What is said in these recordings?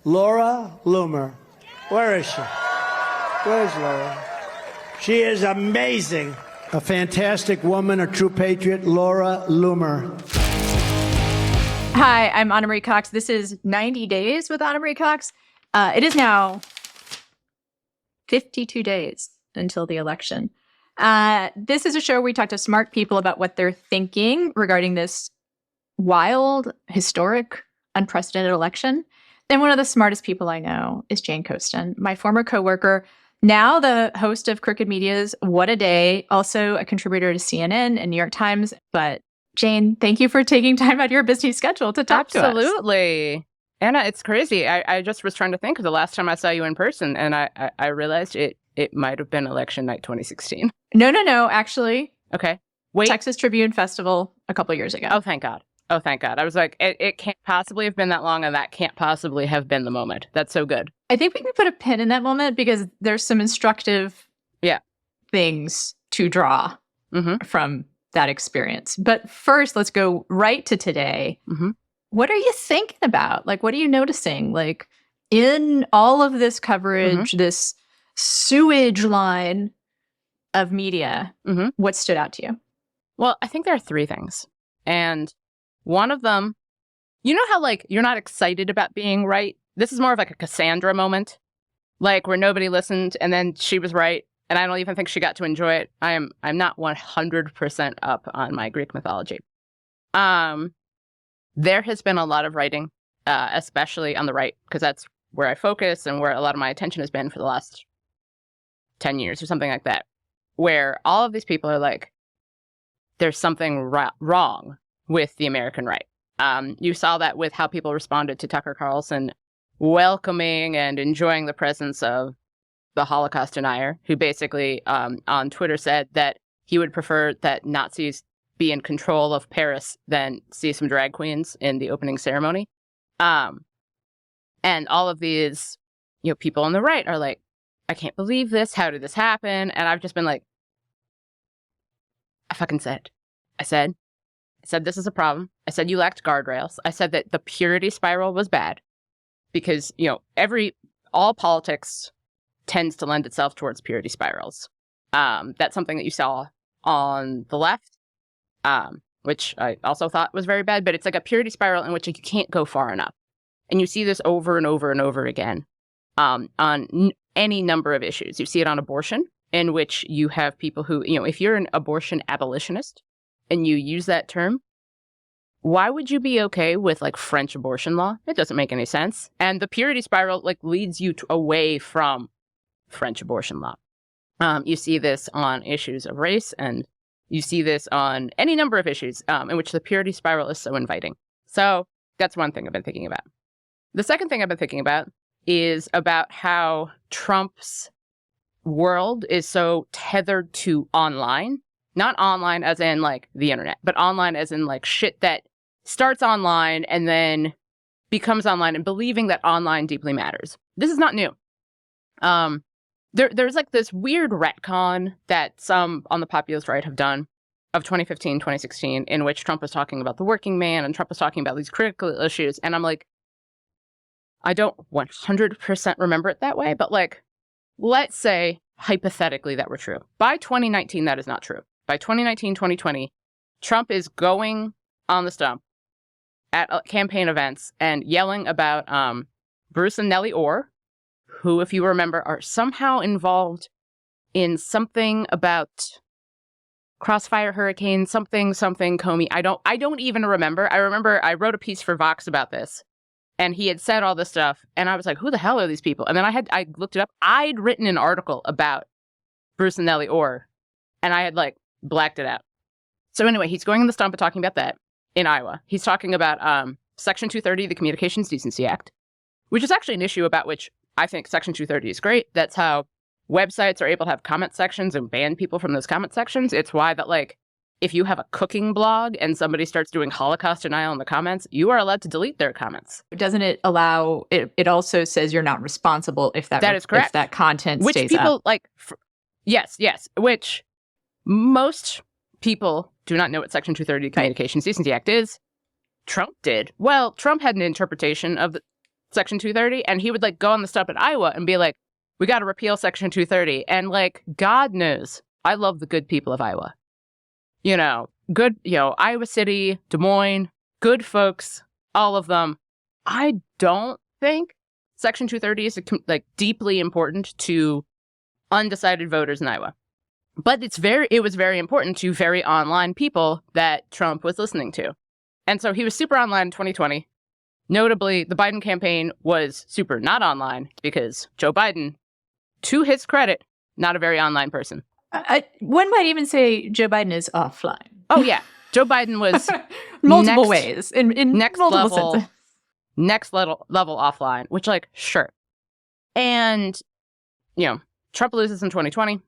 Laura Loomer. Where is she? Where's Laura? She is amazing. A fantastic woman, a true patriot, Laura Loomer. Hi, I'm Ana Marie Cox. This is 90 Days with Ana Marie Cox. It is now 52 days until the election. This is a show where we talk to smart people about what they're thinking regarding this wild, historic, unprecedented election. And one of the smartest people I know is Jane Coaston, my former coworker, now the host of Crooked Media's What a Day, also a contributor to CNN and New York Times. But Jane, thank you for taking time out of your busy schedule to talk to us. Absolutely. Anna, it's crazy. I just was trying to think of the last time I saw you in person, and I realized it might have been election night 2016. No, actually. Okay. Wait. Texas Tribune Festival a couple years ago. Oh, thank God. I was like, it can't possibly have been that long, and that can't possibly have been the moment. That's so good. I think we can put a pin in that moment because there's some instructive things to draw from that experience. But first, let's go right to today. Mm-hmm. What are you thinking about? Like, what are you noticing? Like, in all of this coverage, this sewage line of media, what stood out to you? Well, I think there are three things. And one of them, you know how, like, you're not excited about being right? This is more of like a Cassandra moment, like where nobody listened and then she was right. And I don't even think she got to enjoy it. I'm not 100% up on my Greek mythology. There has been a lot of writing, especially on the right, because that's where I focus and where a lot of my attention has been for the last 10 years or something like that, where all of these people are like, there's something wrong with the American right. You saw that with how people responded to Tucker Carlson welcoming and enjoying the presence of the Holocaust denier, who basically on Twitter said that he would prefer that Nazis be in control of Paris than see some drag queens in the opening ceremony. And all of these, people on the right are like, I can't believe this. How did this happen? And I've just been like, I fucking said. I said this is a problem. I said you lacked guardrails. I said that the purity spiral was bad because, all politics tends to lend itself towards purity spirals. That's something that you saw on the left, which I also thought was very bad, but it's like a purity spiral in which you can't go far enough. And you see this over and over and over again on any number of issues. You see it on abortion, in which you have people who, if you're an abortion abolitionist and you use that term, why would you be okay with like French abortion law? It doesn't make any sense. And the purity spiral like leads you away from French abortion law. You see this on issues of race, and you see this on any number of issues in which the purity spiral is so inviting. So that's one thing I've been thinking about. The second thing I've been thinking about is about how Trump's world is so tethered to online. Not online as in like the internet, but online as in like shit that starts online and then becomes online, and believing that online deeply matters. This is not new. There's like this weird retcon that some on the populist right have done of 2015, 2016, in which Trump was talking about the working man and Trump was talking about these critical issues. And I'm like, I don't 100% remember it that way, but like, let's say hypothetically that were true. By 2019, that is not true. By 2019, 2020, Trump is going on the stump at campaign events and yelling about Bruce and Nellie Orr, who, if you remember, are somehow involved in something about Crossfire Hurricane, something, Comey. I don't even remember. I remember I wrote a piece for Vox about this, and he had said all this stuff, and I was like, who the hell are these people? And then I looked it up. I'd written an article about Bruce and Nellie Orr, and I had like blacked it out. So anyway, he's going on the stump and talking about that in Iowa. He's talking about Section 230 of the Communications Decency Act, which is actually an issue about which I think Section 230 is great. That's how websites are able to have comment sections and ban people from those comment sections. It's why that, like, if you have a cooking blog and somebody starts doing Holocaust denial in the comments, you are allowed to delete their comments. Doesn't it allow, it also says you're not responsible if that is correct. If that content which stays people, up. like, yes, which most people do not know what Section 230 of the Communications Decency Act is. Trump did. Well, Trump had an interpretation of Section 230, and he would like go on the step at Iowa and be like, we got to repeal Section 230. And like, God knows, I love the good people of Iowa. You know, good, you know, Iowa City, Des Moines, good folks, all of them. I don't think Section 230 is like deeply important to undecided voters in Iowa. But it was very important to very online people that Trump was listening to. And so he was super online in 2020. Notably, the Biden campaign was super not online because Joe Biden, to his credit, not a very online person. One might even say Joe Biden is offline. Oh, yeah. Joe Biden was multiple ways in next multiple level, next level offline, which like, sure. And, you know, Trump loses in 2020.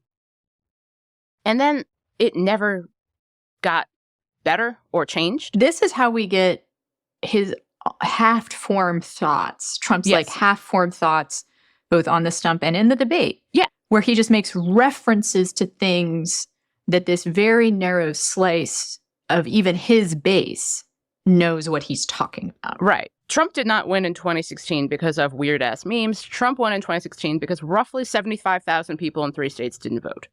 And then it never got better or changed. This is how we get his half-formed thoughts. Trump's Yes. like half-formed thoughts, both on the stump and in the debate. Yeah. Where he just makes references to things that this very narrow slice of even his base knows what he's talking about. Right. Trump did not win in 2016 because of weird-ass memes. Trump won in 2016 because roughly 75,000 people in 3 states didn't vote.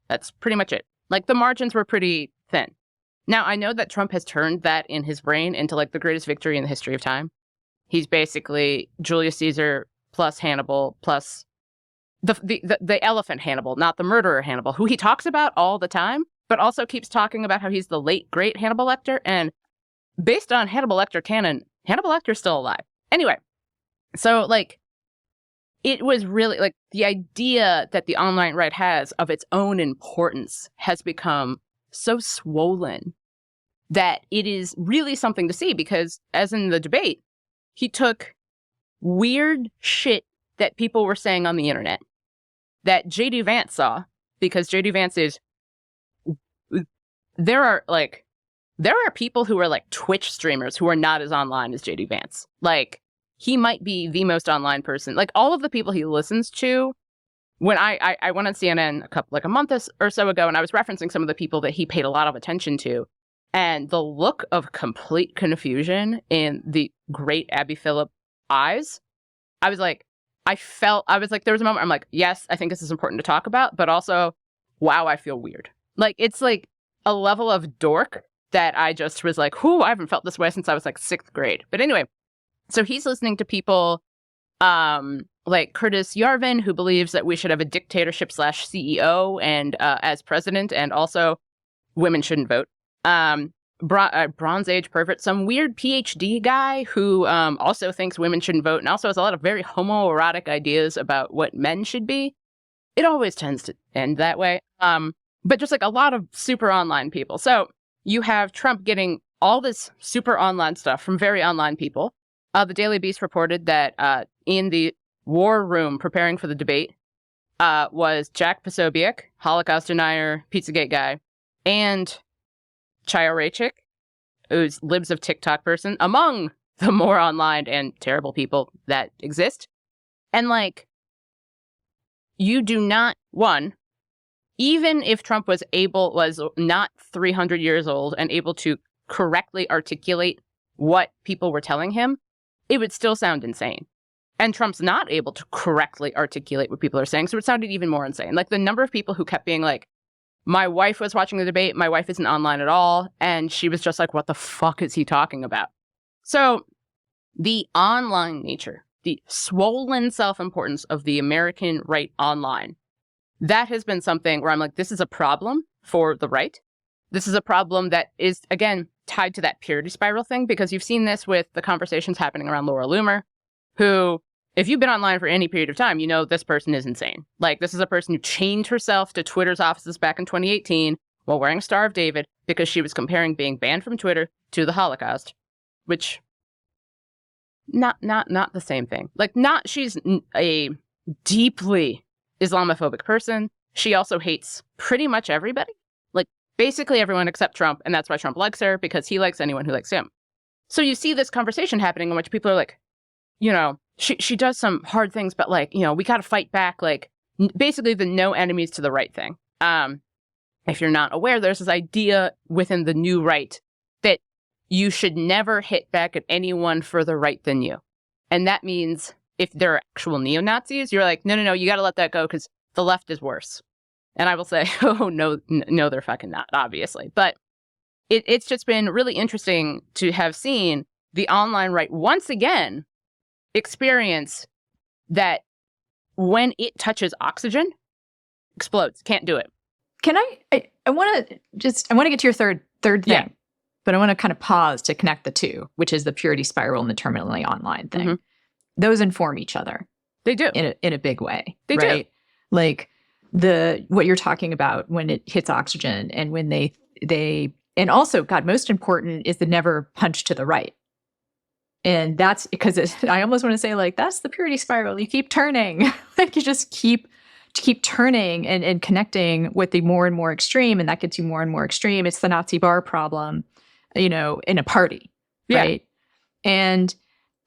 That's pretty much it. Like, the margins were pretty thin. Now, I know that Trump has turned that in his brain into, like, the greatest victory in the history of time. He's basically Julius Caesar plus Hannibal plus the elephant Hannibal, not the murderer Hannibal, who he talks about all the time, but also keeps talking about how he's the late, great Hannibal Lecter. And based on Hannibal Lecter canon, Hannibal Lecter's still alive. Anyway, so, like, it was really, like, the idea that the online right has of its own importance has become so swollen that it is really something to see because, as in the debate, he took weird shit that people were saying on the internet that J.D. Vance saw, because J.D. Vance is, there are people who are like Twitch streamers who are not as online as J.D. Vance. Like, he might be the most online person. Like, all of the people he listens to, when I went on CNN a month or so ago, and I was referencing some of the people that he paid a lot of attention to, and the look of complete confusion in the great Abby Phillip eyes, I was like, there was a moment I'm like, yes, I think this is important to talk about, but also, wow, I feel weird. Like, it's like a level of dork that I just was like, whoo, I haven't felt this way since I was like 6th grade. But anyway, so he's listening to people like Curtis Yarvin, who believes that we should have a dictatorship / CEO and as president, and also women shouldn't vote. Bronze Age pervert, some weird PhD guy who also thinks women shouldn't vote and also has a lot of very homoerotic ideas about what men should be. It always tends to end that way. But just like a lot of super online people. So you have Trump getting all this super online stuff from very online people. The Daily Beast reported that in the war room preparing for the debate was Jack Posobiec, Holocaust denier, Pizzagate guy, and Chaya Raichik, who's Libs of TikTok person, among the more online and terrible people that exist. And, like, you do not, one, even if Trump was not 300 years old and able to correctly articulate what people were telling him, it would still sound insane. And Trump's not able to correctly articulate what people are saying, so it sounded even more insane. Like, the number of people who kept being like, my wife was watching the debate, my wife isn't online at all, and she was just like, what the fuck is he talking about? So the online nature, the swollen self-importance of the American right online, that has been something where I'm like, this is a problem for the right. This is a problem that is, again, tied to that purity spiral thing, because you've seen this with the conversations happening around Laura Loomer, who, if you've been online for any period of time, you know this person is insane. Like, this is a person who chained herself to Twitter's offices back in 2018 while wearing a Star of David because she was comparing being banned from Twitter to the Holocaust, which not the same thing. Like, she's a deeply Islamophobic person. She also hates pretty much everybody. Like, basically everyone except Trump, and that's why Trump likes her, because he likes anyone who likes him. So you see this conversation happening in which people are like, you know, she does some hard things, but, like, you know, we got to fight back, like, basically the no enemies to the right thing. If you're not aware, there's this idea within the new right that you should never hit back at anyone further right than you. And that means if they're actual neo-Nazis, you're like, no, you got to let that go because the left is worse. And I will say, oh, no, they're fucking not, obviously. But it's just been really interesting to have seen the online right once again experience that when it touches oxygen, explodes. Can't do it. Can I want to get to your third thing, Yeah. but I want to kind of pause to connect the two, which is the purity spiral and the terminally online thing. Mhm. Those inform each other. They do. In a big way. They do. Right? Like what you're talking about when it hits oxygen and when they and also, God, most important is the never punch to the right. And that's because I almost want to say, like, that's the purity spiral. You keep turning. Like, you just keep turning and connecting with the more and more extreme, and that gets you more and more extreme. It's the Nazi bar problem, in a party, right? And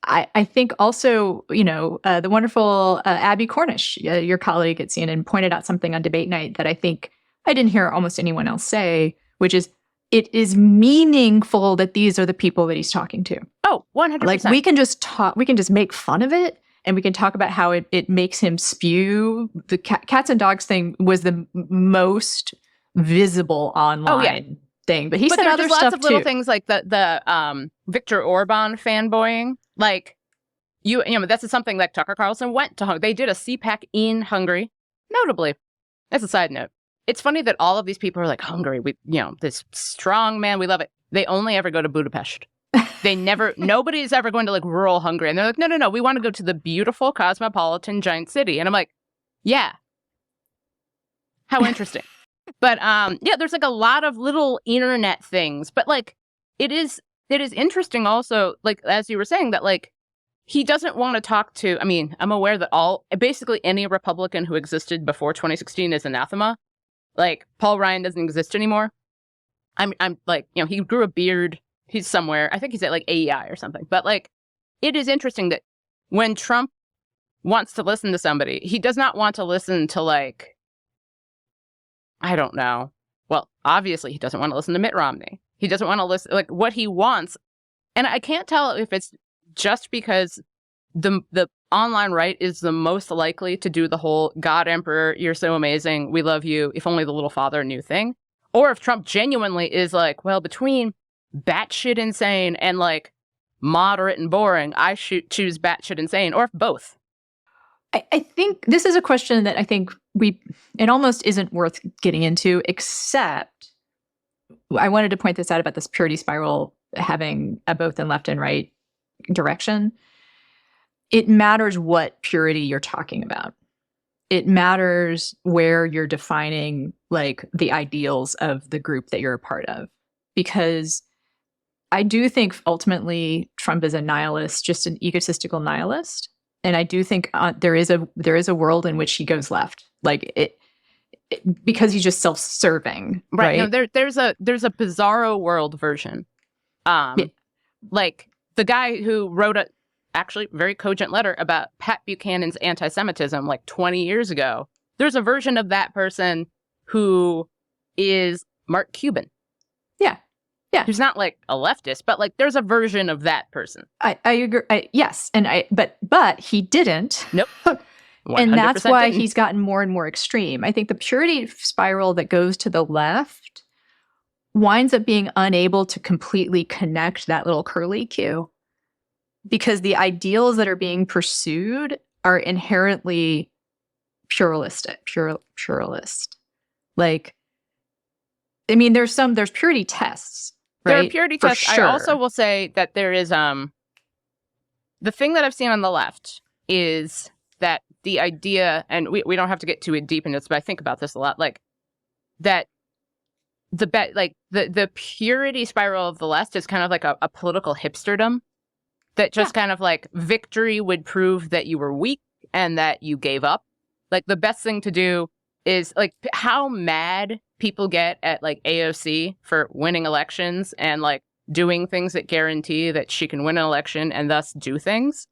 I think also, the wonderful Abby Cornish, your colleague at CNN, pointed out something on debate night that I think I didn't hear almost anyone else say, which is, it is meaningful that these are the people that he's talking to. Oh, 100%. Like, we can just make fun of it, and we can talk about how it makes him spew. The cats and dogs thing was the most visible online thing, but he said other stuff lots of little too. things like the Viktor Orban fanboying. Like, that's something like Tucker Carlson went to Hungary. They did a CPAC in Hungary, notably. That's a side note. It's funny that all of these people are like, Hungary, this strong man, we love it. They only ever go to Budapest. Nobody is ever going to like rural Hungary. And they're like, no, we want to go to the beautiful cosmopolitan giant city. And I'm like, yeah. How interesting. But there's like a lot of little internet things. But like, it is interesting also, like, as you were saying, that like, he doesn't want to talk to, I'm aware that basically any Republican who existed before 2016 is anathema. Like, Paul Ryan doesn't exist anymore. I'm like, he grew a beard. He's somewhere. I think he's at like AEI or something. But like, it is interesting that when Trump wants to listen to somebody, he does not want to listen to like, I don't know. Well, obviously he doesn't want to listen to Mitt Romney. He doesn't want to listen, like, what he wants. And I can't tell if it's just because the online right is the most likely to do the whole God Emperor, you're so amazing, we love you, if only the little father knew thing. Or if Trump genuinely is like, well, between batshit insane and like moderate and boring, I choose batshit insane, or if both. I think this is a question that I think it almost isn't worth getting into, except I wanted to point this out about this purity spiral having a both in left and right direction. It matters what purity you're talking about. It matters where you're defining like the ideals of the group that you're a part of. Because I do think ultimately Trump is a nihilist, just an egotistical nihilist. And I do think there is a world in which he goes left, like because he's just self-serving, right? No, there's a bizarro world version, like the guy who wrote a actually very cogent letter about Pat Buchanan's anti-Semitism like 20 years ago. There's a version of that person who is Mark Cuban. Yeah, who's not like a leftist, but like there's a version of that person. I agree. Yes, but he didn't. Nope. And that's why didn't. He's gotten more and more extreme. I think the purity spiral that goes to the left winds up being unable to completely connect that little curly Q, because the ideals that are being pursued are inherently pluralist. Like, there's purity tests. Right? There are purity tests. Sure. I also will say that there is the thing that I've seen on the left is that the idea, and we don't have to get too deep into this, but I think about this a lot, like that the purity spiral of the left is kind of like a political hipsterdom that just kind of like victory would prove that you were weak and that you gave up. Like the best thing to do is like how mad people get at like AOC for winning elections and like doing things that guarantee that she can win an election and thus do things.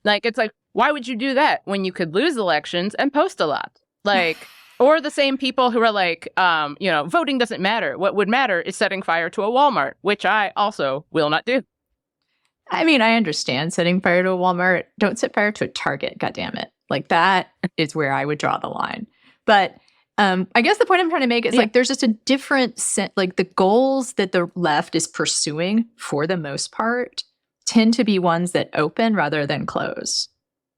Like, it's like, why would you do that when you could lose elections and post a lot? Like, or the same people who are like, voting doesn't matter. What would matter is setting fire to a Walmart, which I also will not do. I mean, I understand setting fire to a Walmart. Don't set fire to a Target, goddammit. Like, that is where I would draw the line. But I guess the point I'm trying to make is like there's just a different like the goals that the left is pursuing for the most part tend to be ones that open rather than close,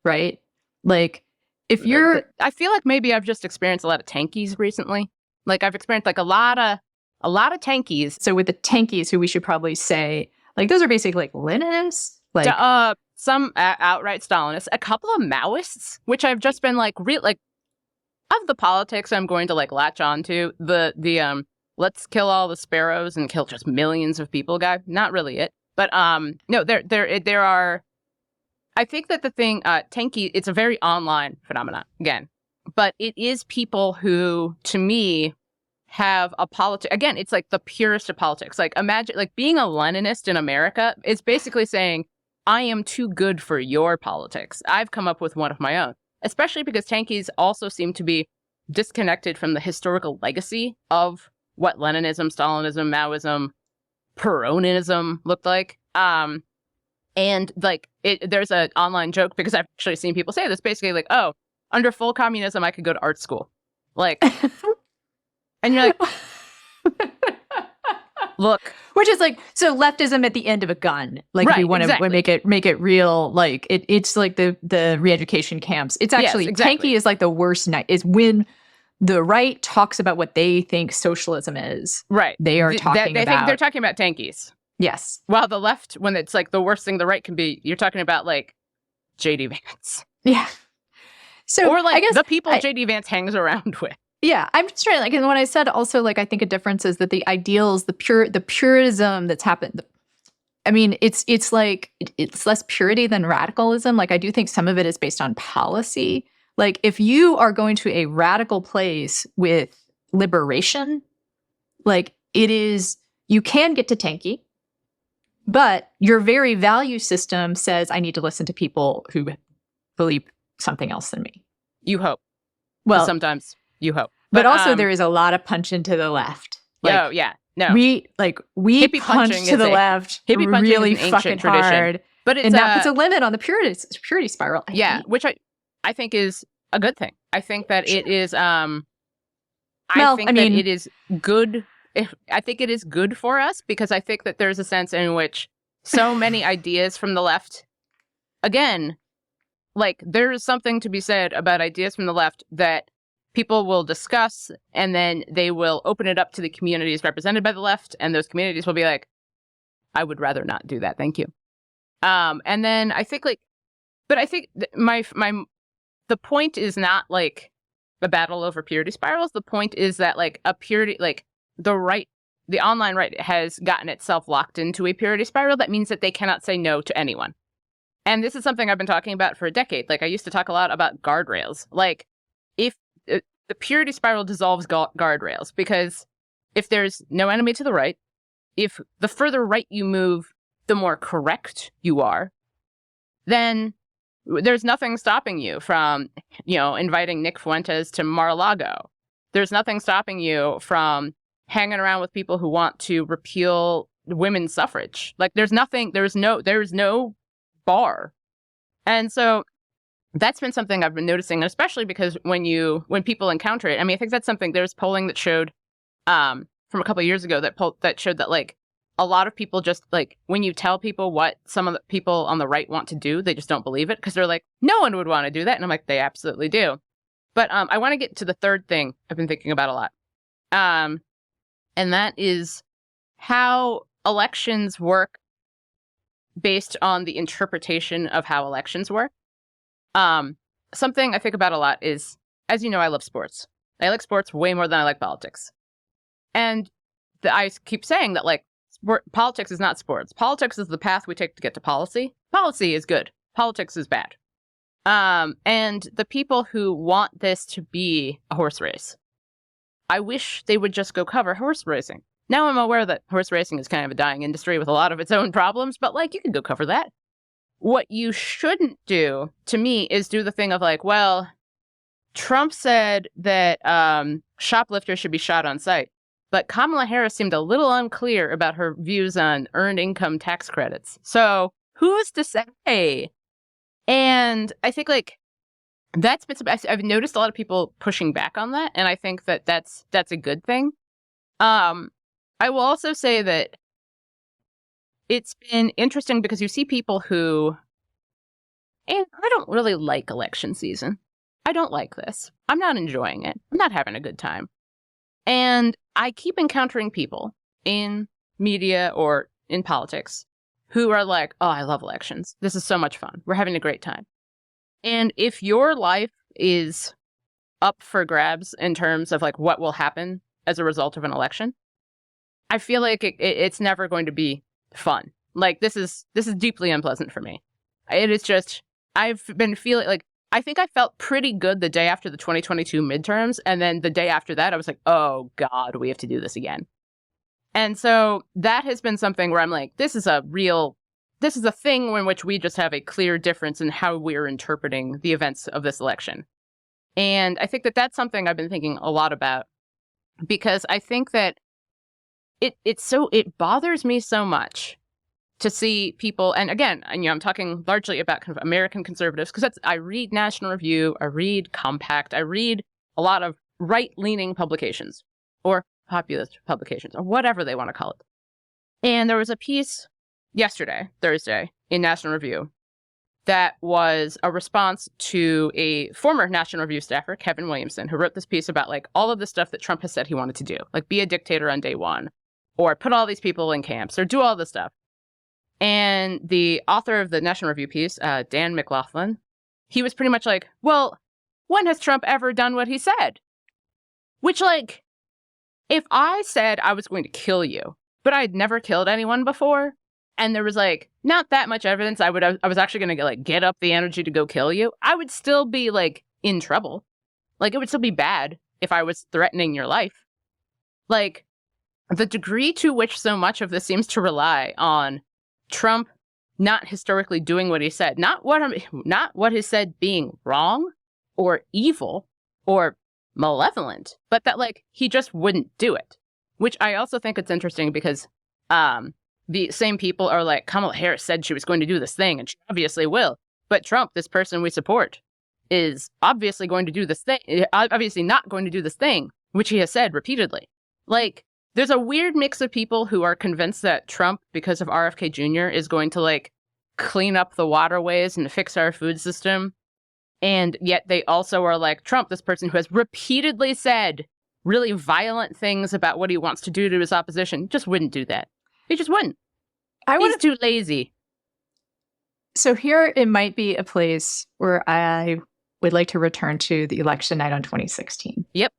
right? Like if you're I feel like maybe I've just experienced a lot of tankies recently. Like I've experienced like a lot of tankies. so with the tankies, who we should probably say like those are basically like Leninists, like some outright Stalinists, a couple of Maoists, which I've just been like of the politics I'm going to like latch on to the let's kill all the sparrows and kill just millions of people guy. Not really it, but no, there are. I think that the thing tanky, it's a very online phenomenon again, but it is people who to me have a again, it's like the purest of politics. Like imagine like being a Leninist in America is basically saying I am too good for your politics. I've come up with one of my own. Especially because tankies also seem to be disconnected from the historical legacy of what Leninism, Stalinism, Maoism, Peronism looked like. And like there's an online joke because I've actually seen people say this basically like, oh, under full communism, I could go to art school. Like, and you're like, look. Which is like so leftism at the end of a gun. Like right, if you want to exactly. make it real, like it's like the re-education camps. It's actually tanky is like the worst night is when the right talks about what they think socialism is. Right. They are talking they about think they're talking about tankies. Yes. While the left, when it's like the worst thing the right can be, you're talking about like JD Vance. Yeah. So or like I guess the people JD Vance hangs around with. Yeah, I'm just trying like, and when I said also like, I think a difference is that the ideals, the purism that's happened. I mean, it's like it's less purity than radicalism. Like I do think some of it is based on policy. Like if you are going to a radical place with liberation, like it is, you can get to tanky, but your very value system says I need to listen to people who believe something else than me. You hope. Well, sometimes. You hope. But also there is a lot of punching to the left. Like, oh, yeah. No. We punch to the left really fucking hard. But it's and that puts a limit on the purity spiral. Which I think is a good thing. I think that it is I think that it is good. I think it is good for us because I think that there's a sense in which so many ideas from the left, again, like there is something to be said about ideas from the left that people will discuss, and then they will open it up to the communities represented by the left, and those communities will be like, I would rather not do that, thank you. And then I think but I think the point is not like a battle over purity spirals. The point is that like a purity, like the online right has gotten itself locked into a purity spiral. That means that they cannot say no to anyone. And this is something I've been talking about for a decade. Like I used to talk a lot about guardrails. Like if the purity spiral dissolves guardrails, because if there's no enemy to the right, if the further right you move, the more correct you are, then there's nothing stopping you from, inviting Nick Fuentes to Mar-a-Lago. There's nothing stopping you from hanging around with people who want to repeal women's suffrage. Like there's no bar. And so that's been something I've been noticing, especially because when people encounter it, I mean, I think that's something, there's polling that showed from a couple of years ago that showed that like a lot of people just like when you tell people what some of the people on the right want to do, they just don't believe it because they're like, no one would want to do that. And I'm like, they absolutely do. But I want to get to the third thing I've been thinking about a lot. And that is how elections work based on the interpretation of how elections work. Something I think about a lot is, as you know, I love sports. I like sports way more than I like politics. And I keep saying that, like, politics is not sports. Politics is the path we take to get to policy. Policy is good. Politics is bad. And the people who want this to be a horse race, I wish they would just go cover horse racing. Now I'm aware that horse racing is kind of a dying industry with a lot of its own problems, but, like, you can go cover that. What you shouldn't do, to me, is do the thing of like, well, Trump said that shoplifters should be shot on sight, but Kamala Harris seemed a little unclear about her views on earned income tax credits. So who's to say? And I think like that's been, I've noticed a lot of people pushing back on that, and I think that that's a good thing. I will also say that it's been interesting because you see people who, and I don't really like election season. I don't like this. I'm not enjoying it. I'm not having a good time. And I keep encountering people in media or in politics who are like, oh, I love elections. This is so much fun. We're having a great time. And if your life is up for grabs in terms of like what will happen as a result of an election, I feel like it's never going to be fun. Like this is deeply unpleasant for me. It is just, I've been feeling like, I think I felt pretty good the day after the 2022 midterms. And then the day after that, I was like, oh God, we have to do this again. And so that has been something where I'm like, this is a thing in which we just have a clear difference in how we're interpreting the events of this election. And I think that that's something I've been thinking a lot about, because I think that it bothers me so much to see people, and again, I'm talking largely about kind of American conservatives, because I read National Review, I read Compact, I read a lot of right-leaning publications or populist publications or whatever they want to call it. And there was a piece yesterday, Thursday, in National Review that was a response to a former National Review staffer, Kevin Williamson, who wrote this piece about like all of the stuff that Trump has said he wanted to do, like be a dictator on day one, or put all these people in camps, or do all this stuff. And the author of the National Review piece, Dan McLaughlin, he was pretty much like, well, when has Trump ever done what he said? Which, like, if I said I was going to kill you, but I'd never killed anyone before, and there was, like, not that much evidence I was actually going to, like, get up the energy to go kill you, I would still be, like, in trouble. Like, it would still be bad if I was threatening your life. Like, the degree to which so much of this seems to rely on Trump not historically doing what he said, not what he said being wrong or evil or malevolent, but that like he just wouldn't do it. Which I also think it's interesting because the same people are like, Kamala Harris said she was going to do this thing and she obviously will, but Trump, this person we support, is obviously going to do this thing, obviously not going to do this thing, which he has said repeatedly. Like, there's a weird mix of people who are convinced that Trump, because of RFK Jr., is going to, like, clean up the waterways and fix our food system. And yet they also are like, Trump, this person who has repeatedly said really violent things about what he wants to do to his opposition, just wouldn't do that. He just wouldn't. He's too lazy. So here it might be a place where I would like to return to the election night on 2016. Yep.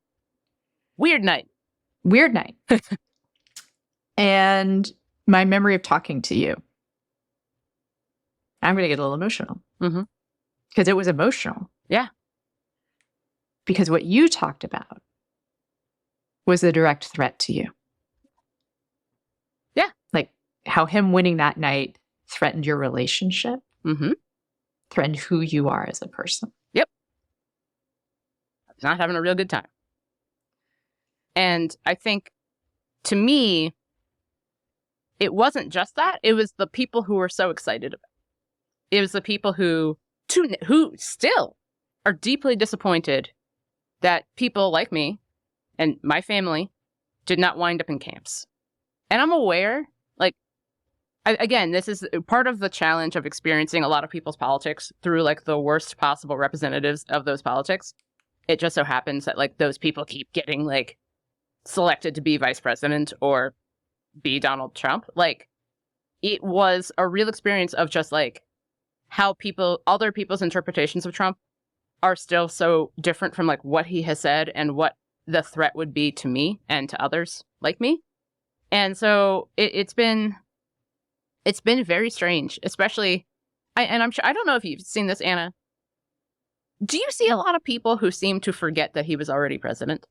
Weird night. And my memory of talking to you. I'm going to get a little emotional. Because it was emotional. Yeah. Because what you talked about was a direct threat to you. Yeah. Like how him winning that night threatened your relationship. Threatened who you are as a person. Yep. Not having a real good time. And I think, to me, it wasn't just that. It was the people who were so excited about it. It was the people who still are deeply disappointed that people like me and my family did not wind up in camps. And I'm aware, like, again, this is part of the challenge of experiencing a lot of people's politics through, like, the worst possible representatives of those politics. It just so happens that, like, those people keep getting, like, selected to be vice president or be Donald Trump. Like, it was a real experience of just like how other people's interpretations of Trump are still so different from like what he has said and what the threat would be to me and to others like me. And so it's been very strange, especially, I'm sure, I don't know if you've seen this, Anna. Do you see a lot of people who seem to forget that he was already president?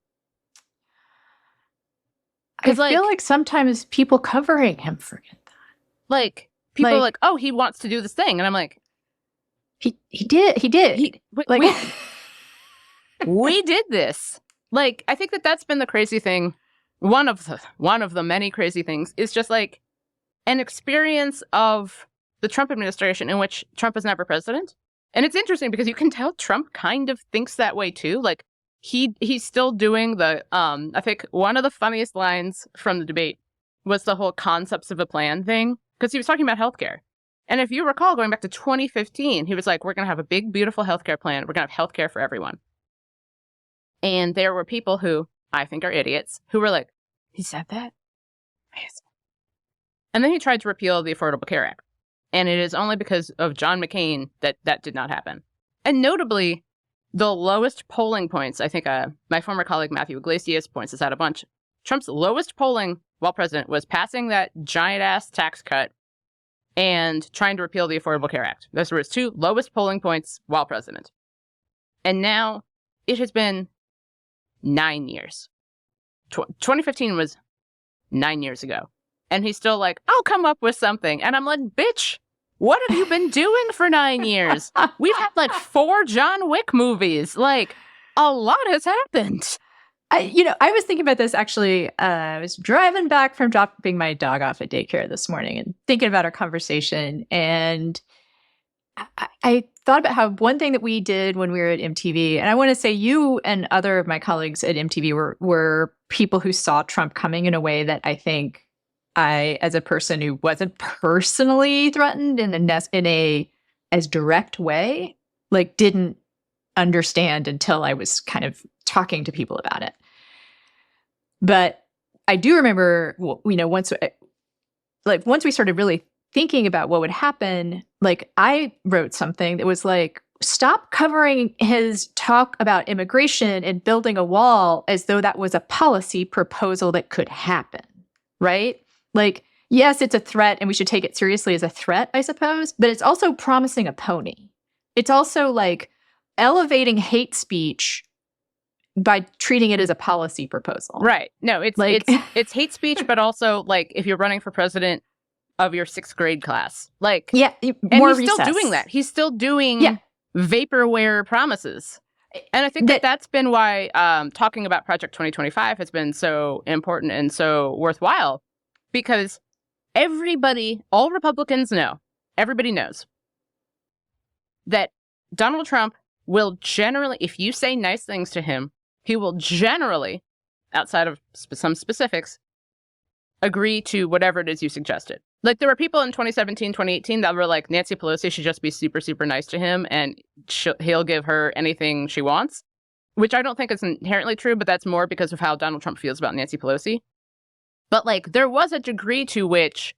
I feel like sometimes people covering him forget that. Like, people are like, oh, he wants to do this thing. And I'm like, he did. We did this. Like, I think that's been the crazy thing. One of the many crazy things is just like an experience of the Trump administration in which Trump is never president. And it's interesting because you can tell Trump kind of thinks that way too. Like he's still doing the I think one of the funniest lines from the debate was the whole concepts of a plan thing, because he was talking about healthcare. And if you recall, going back to 2015, he was like, we're going to have a big, beautiful healthcare plan. We're going to have healthcare for everyone. And there were people who I think are idiots who were like, he said that? And then he tried to repeal the Affordable Care Act. And it is only because of John McCain that that did not happen. And notably, the lowest polling points, I think my former colleague Matthew Iglesias points this out a bunch. Trump's lowest polling while president was passing that giant-ass tax cut and trying to repeal the Affordable Care Act. Those were his two lowest polling points while president. And now it has been 9 years. 2015 was 9 years ago. And he's still like, I'll come up with something. And I'm like, bitch, what have you been doing for 9 years? We've had like 4 John Wick movies. Like, a lot has happened. I was thinking about this actually. I was driving back from dropping my dog off at daycare this morning and thinking about our conversation. And I thought about how one thing that we did when we were at MTV, and I want to say you and other of my colleagues at MTV were people who saw Trump coming in a way that I think I, as a person who wasn't personally threatened in a as direct way, like didn't understand until I was kind of talking to people about it. But I do remember, once we started really thinking about what would happen, like I wrote something that was like, stop covering his talk about immigration and building a wall as though that was a policy proposal that could happen, right? Like, yes, it's a threat and we should take it seriously as a threat, I suppose, but it's also promising a pony. It's also like elevating hate speech by treating it as a policy proposal. Right. No, it's like it's hate speech, but also like if you're running for president of your 6th grade class, like yeah, and more he's still doing that. He's still doing vaporware promises. And I think that's been why talking about Project 2025 has been so important and so worthwhile, because all Republicans know, everybody knows that Donald Trump will generally, if you say nice things to him, he will generally, outside of some specifics, agree to whatever it is you suggested. Like there were people in 2017, 2018 that were like, Nancy Pelosi should just be super, super nice to him and he'll give her anything she wants, which I don't think is inherently true, but that's more because of how Donald Trump feels about Nancy Pelosi. But like there was a degree to which,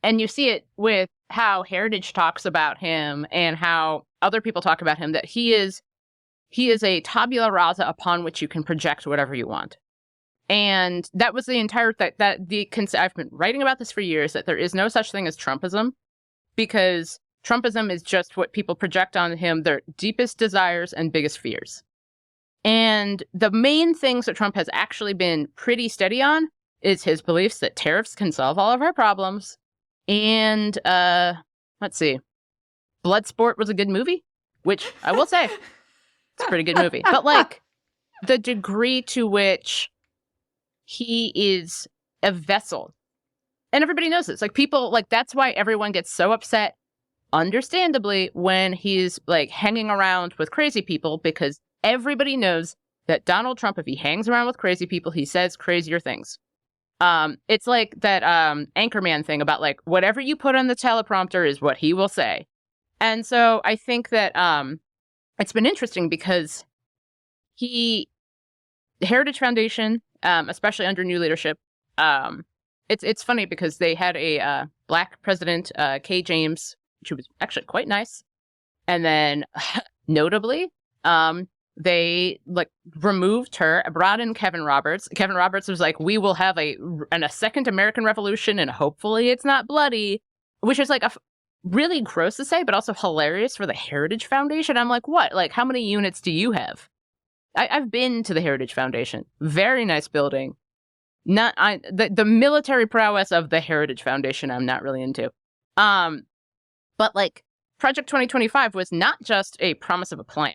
and you see it with how Heritage talks about him and how other people talk about him, that he is a tabula rasa upon which you can project whatever you want. And that was the entire I've been writing about this for years, that there is no such thing as Trumpism, because Trumpism is just what people project on him, their deepest desires and biggest fears. And the main things that Trump has actually been pretty steady on is his beliefs that tariffs can solve all of our problems. And let's see, Bloodsport was a good movie, which I will say it's a pretty good movie. But like the degree to which he is a vessel, and everybody knows this. Like people, like that's why everyone gets so upset, understandably, when he's like hanging around with crazy people, because everybody knows that Donald Trump, if he hangs around with crazy people, he says crazier things. It's like that Anchorman thing about like whatever you put on the teleprompter is what he will say. And so I think that it's been interesting because the Heritage Foundation, especially under new leadership, it's funny because they had a black president, Kay James, which was actually quite nice. And then notably, they like removed her, brought in Kevin Roberts. Kevin Roberts was like, we will have a second American Revolution and hopefully it's not bloody, which is like really gross to say, but also hilarious for the Heritage Foundation. I'm like, what? Like, how many units do you have? I've been to the Heritage Foundation. Very nice building. The military prowess of the Heritage Foundation I'm not really into. But like Project 2025 was not just a promise of a plan.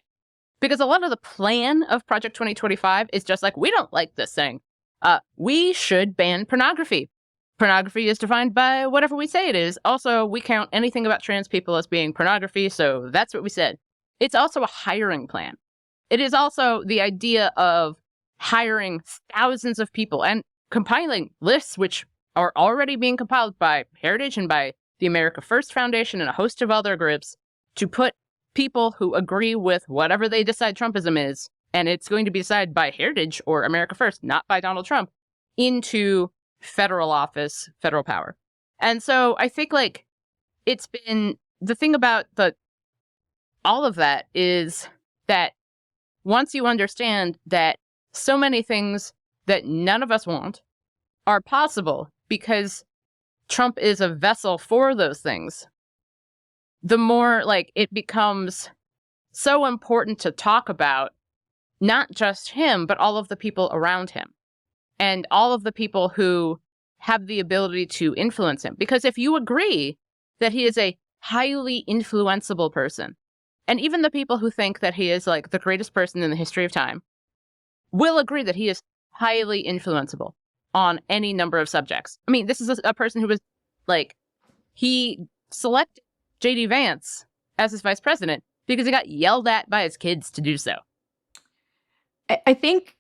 Because a lot of the plan of Project 2025 is just like, we don't like this thing. We should ban pornography. pornography is defined by whatever we say it is. Also, we count anything about trans people as being pornography, so that's what we said. It's also a hiring plan. It is also the idea of hiring thousands of people and compiling lists, which are already being compiled by Heritage and by the America First Foundation and a host of other groups, to put people who agree with whatever they decide Trumpism is, and it's going to be decided by Heritage or America First, not by Donald Trump, into federal office, federal power. And so I think, like, it's been, the thing about all of that is that once you understand that so many things that none of us want are possible because Trump is a vessel for those things, the more, like, it becomes so important to talk about not just him, but all of the people around him and all of the people who have the ability to influence him. Because if you agree that he is a highly influenceable person, and even the people who think that he is, like, the greatest person in the history of time will agree that he is highly influenceable on any number of subjects. I mean, this is a person who was, like, he selected J.D. Vance as his vice president because he got yelled at by his kids to do so. I think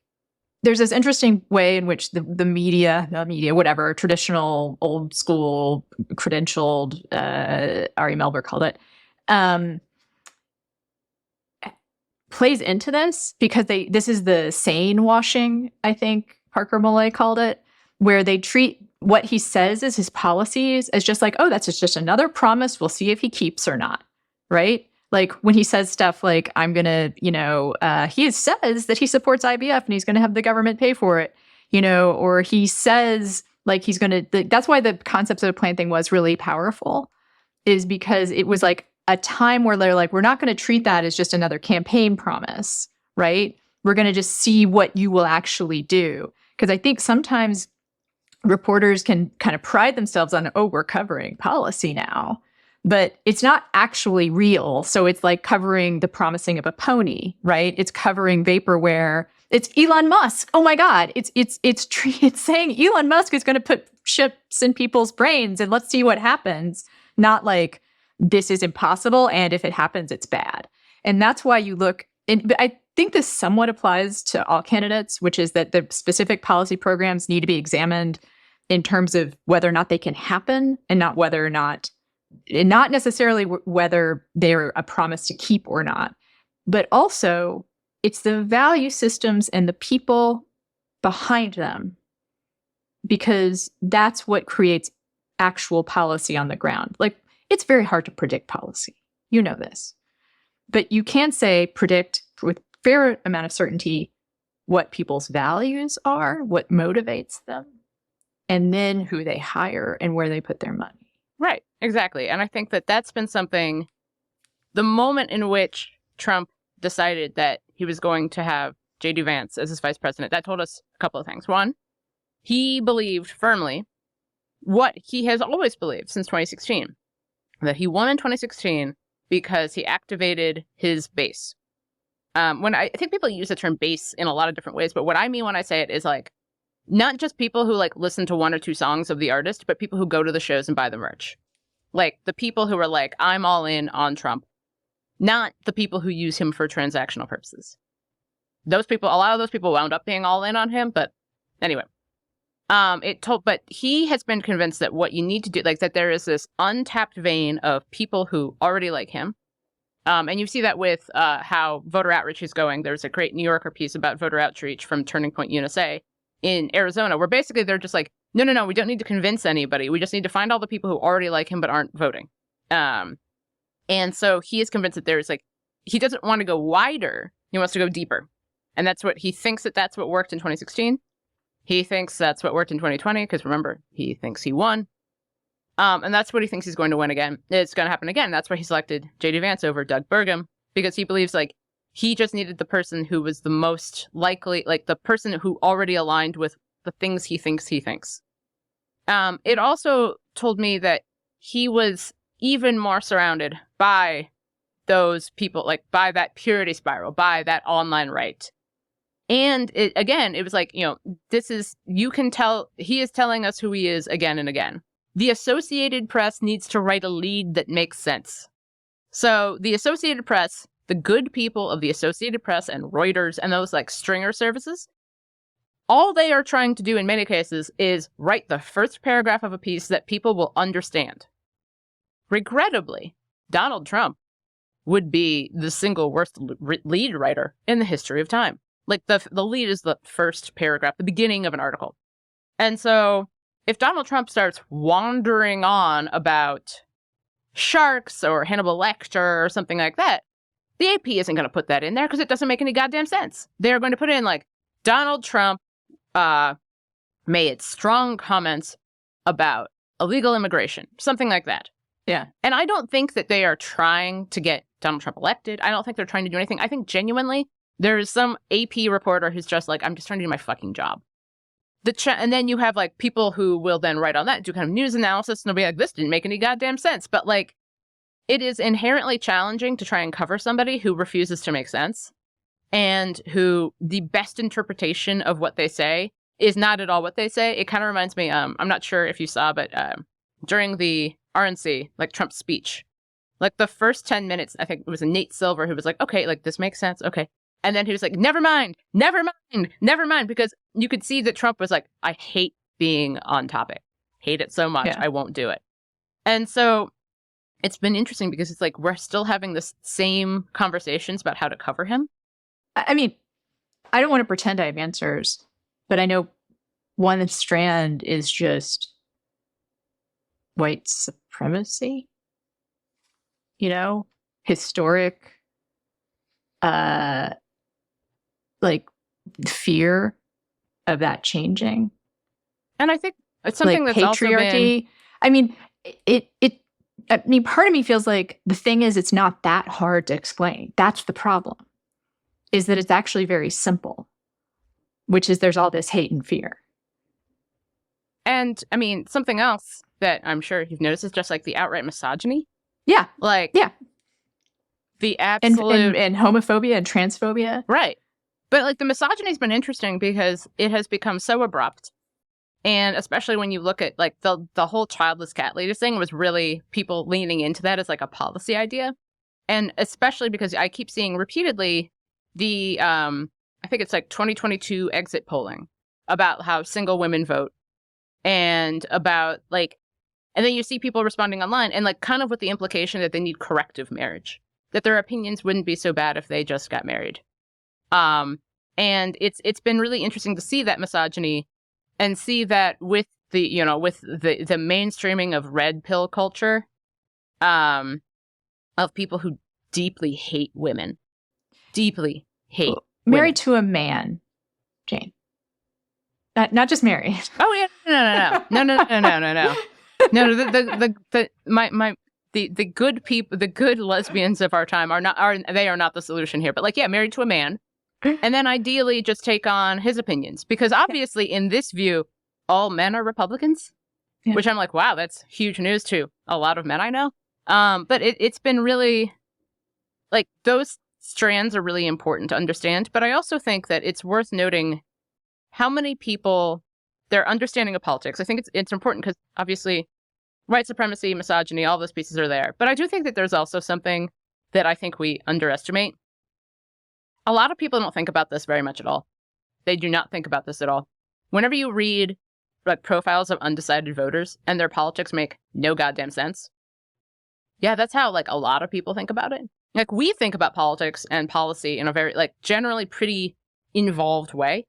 there's this interesting way in which the media, whatever, traditional, old school, credentialed, Ari Melber called it, plays into this because this is the sane washing, I think Parker Molloy called it, where they treat what he says as his policies as just like, oh, that's just another promise. We'll see if he keeps or not, right? Like when he says stuff like, I'm going to, he says that he supports IVF and he's going to have the government pay for it, or he says like he's going to, that's why the concepts of the plan thing was really powerful, is because it was like a time where they're like, we're not going to treat that as just another campaign promise, right? We're going to just see what you will actually do. Because I think sometimes reporters can kind of pride themselves on, oh, we're covering policy now, but it's not actually real. So it's like covering the promising of a pony, right? It's covering vaporware. It's Elon Musk. Oh my God. It's saying Elon Musk is going to put chips in people's brains and let's see what happens. Not like this is impossible. And if it happens, it's bad. And that's why you look, but I think this somewhat applies to all candidates, which is that the specific policy programs need to be examined in terms of whether or not they can happen and not whether or not, and not necessarily whether they're a promise to keep or not, but also it's the value systems and the people behind them, because that's what creates actual policy on the ground. Like, it's very hard to predict policy. You know this. But you can predict with fair amount of certainty what people's values are, what motivates them, and then who they hire and where they put their money. Right, exactly. And I think that that's been something, the moment in which Trump decided that he was going to have J.D. Vance as his vice president, that told us a couple of things. One, he believed firmly what he has always believed since 2016, that he won in 2016 because he activated his base. When I think people use the term base in a lot of different ways, but what I mean when I say it is like, not just people who like listen to one or two songs of the artist, but people who go to the shows and buy the merch. Like the people who are like, I'm all in on Trump, not the people who use him for transactional purposes. Those people, a lot of those people wound up being all in on him, but anyway. But he has been convinced that what you need to do, like that there is this untapped vein of people who already like him. And you see that with how voter outreach is going. There's a great New Yorker piece about voter outreach from Turning Point USA in Arizona, where basically they're just like, no, we don't need to convince anybody. We just need to find all the people who already like him but aren't voting. And so he is convinced that there's like, he doesn't want to go wider. He wants to go deeper. And that's what he thinks that's what worked in 2016. He thinks that's what worked in 2020, because remember, he thinks he won. And that's what he thinks he's going to win again. It's going to happen again. That's why he selected J.D. Vance over Doug Burgum, because he believes like he just needed the person who was the most likely, like the person who already aligned with the things he thinks he thinks. It also told me that he was even more surrounded by those people, like by that purity spiral, by that online right. And it was like, you can tell he is telling us who he is again and again. The Associated Press needs to write a lead that makes sense. So the Associated Press, the good people of the Associated Press and Reuters and those like stringer services, all they are trying to do in many cases is write the first paragraph of a piece that people will understand. Regrettably, Donald Trump would be the single worst lead writer in the history of time. Like the lead is the first paragraph, the beginning of an article. And so if Donald Trump starts wandering on about sharks or Hannibal Lecter or something like that, the AP isn't going to put that in there because it doesn't make any goddamn sense. They're going to put in like Donald Trump made strong comments about illegal immigration, something like that. Yeah. And I don't think that they are trying to get Donald Trump elected. I don't think they're trying to do anything. I think genuinely there's some AP reporter who's just like, I'm just trying to do my fucking job. And then you have like people who will then write on that, do kind of news analysis, and they'll be like, this didn't make any goddamn sense. But like, it is inherently challenging to try and cover somebody who refuses to make sense and who the best interpretation of what they say is not at all what they say. It kind of reminds me, I'm not sure if you saw, but during the RNC, like Trump's speech, like the first 10 minutes, I think it was Nate Silver who was like, okay, like this makes sense. Okay. And then he was like, never mind, because you could see that Trump was like, I hate being on topic. Hate it so much. Yeah. I won't do it. And so it's been interesting because it's like we're still having the same conversations about how to cover him. I mean, I don't want to pretend I have answers, but I know one strand is just white supremacy, historic, like fear of that changing. And I think it's something like that's also patriarchy. been... I mean, part of me feels like the thing is, it's not that hard to explain. That's the problem, is that it's actually very simple, which is there's all this hate and fear. And I mean, something else that I'm sure you've noticed is just like the outright misogyny. Yeah. Like, yeah. The absolute... And homophobia and transphobia. Right. But like the misogyny's been interesting because it has become so abrupt. And especially when you look at like the whole childless cat lady thing was really people leaning into that as like a policy idea. And especially because I keep seeing repeatedly the, I think it's like 2022 exit polling about how single women vote and about like, and then you see people responding online and like kind of with the implication that they need corrective marriage, that their opinions wouldn't be so bad if they just got married. And it's been really interesting to see that misogyny and see that with the mainstreaming of red pill culture, of people who deeply hate women, married to a man, Jane, not just married. Oh yeah, no. The good people, the good lesbians of our time are not the solution here. But like, yeah, married to a man. And then ideally just take on his opinions. Because obviously in this view, all men are Republicans, which I'm like, wow, that's huge news to a lot of men I know. But it's been really, like, those strands are really important to understand. But I also think that it's worth noting how many people, their understanding of politics. I think it's important because obviously white supremacy, misogyny, all those pieces are there. But I do think that there's also something that I think we underestimate. A lot of people don't think about this very much at all. They do not think about this at all. Whenever you read like profiles of undecided voters and their politics make no goddamn sense. Yeah, that's how like a lot of people think about it. Like we think about politics and policy in a very like generally pretty involved way.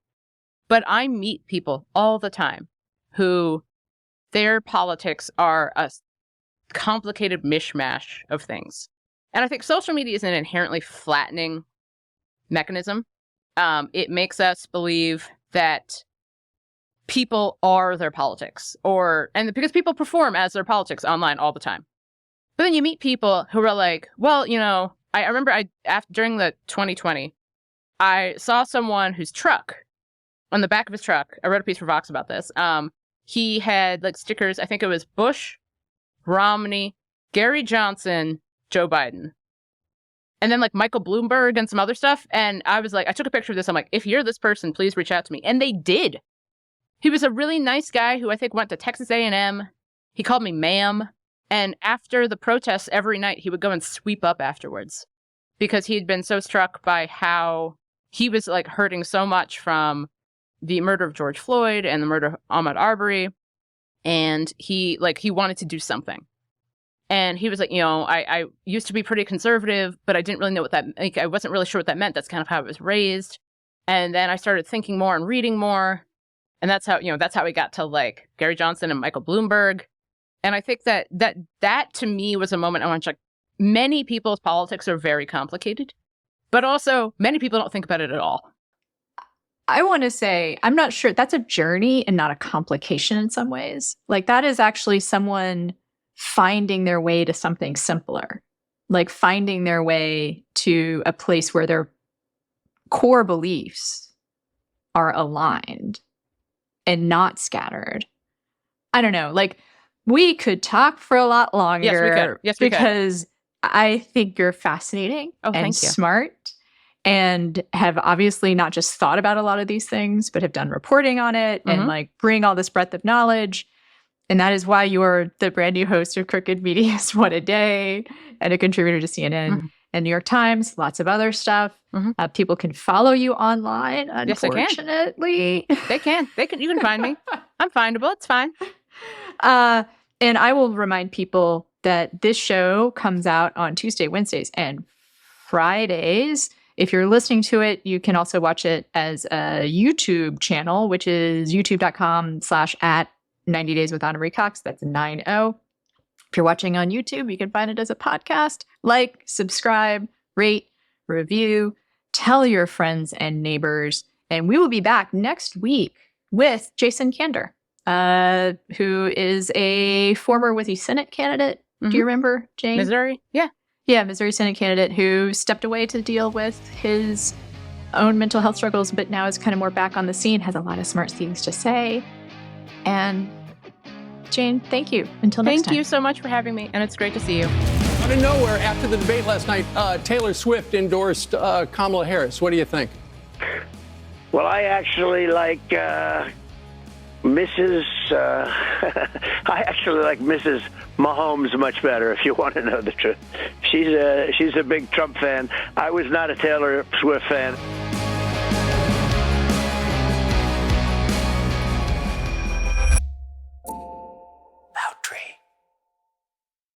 But I meet people all the time who their politics are a complicated mishmash of things. And I think social media is an inherently flattening mechanism. It makes us believe that people are their politics, and because people perform as their politics online all the time. But then you meet people who are like, well, I remember during the 2020, I saw someone whose truck, on the back of his truck, I wrote a piece for Vox about this. He had like stickers. I think it was Bush, Romney, Gary Johnson, Joe Biden. and then like Michael Bloomberg and some other stuff. And I was like, I took a picture of this. I'm like, if you're this person, please reach out to me. And they did. He was a really nice guy who I think went to Texas A&M. He called me ma'am. And after the protests every night, he would go and sweep up afterwards because he had been so struck by how he was like hurting so much from the murder of George Floyd and the murder of Ahmaud Arbery. And he wanted to do something. And he was like, I used to be pretty conservative, but I didn't really know what that, like, I wasn't really sure what that meant. That's kind of how I was raised. And then I started thinking more and reading more. And that's how we got to like Gary Johnson and Michael Bloomberg. And I think that to me was a moment I want to like, many people's politics are very complicated, but also many people don't think about it at all. I want to say, I'm not sure. That's a journey and not a complication in some ways. Like that is actually someone finding their way to something simpler, like finding their way to a place where their core beliefs are aligned and not scattered. I don't know. Like we could talk for a lot longer. Yes, we could. Yes, we because I think you're fascinating and smart and have obviously not just thought about a lot of these things, but have done reporting on it and like bring all this breadth of knowledge. And that is why you are the brand new host of Crooked Media's What a Day and a contributor to CNN and New York Times, lots of other stuff. People can follow you online, unfortunately. Yes, they can. They can. You can find me. I'm findable. It's fine. And I will remind people that this show comes out on Tuesday, Wednesdays, and Fridays. If you're listening to it, you can also watch it as a YouTube channel, which is youtube.com/@90 Days with Ana Marie Cox. That's 90. If you're watching on YouTube, you can find it as a podcast. Like, subscribe, rate, review, tell your friends and neighbors. And we will be back next week with Jason Kander, who is a former Withy Senate candidate. Do you remember, Jane? Missouri? Yeah. Yeah, Missouri Senate candidate who stepped away to deal with his own mental health struggles, but now is kind of more back on the scene, has a lot of smart things to say. And Jane, thank you. Until next time. Thank you so much for having me, and it's great to see you. Out of nowhere, after the debate last night, Taylor Swift endorsed Kamala Harris. What do you think? Well, I actually like Mrs. I actually like Mrs. Mahomes much better, if you want to know the truth. She's a big Trump fan. I was not a Taylor Swift fan.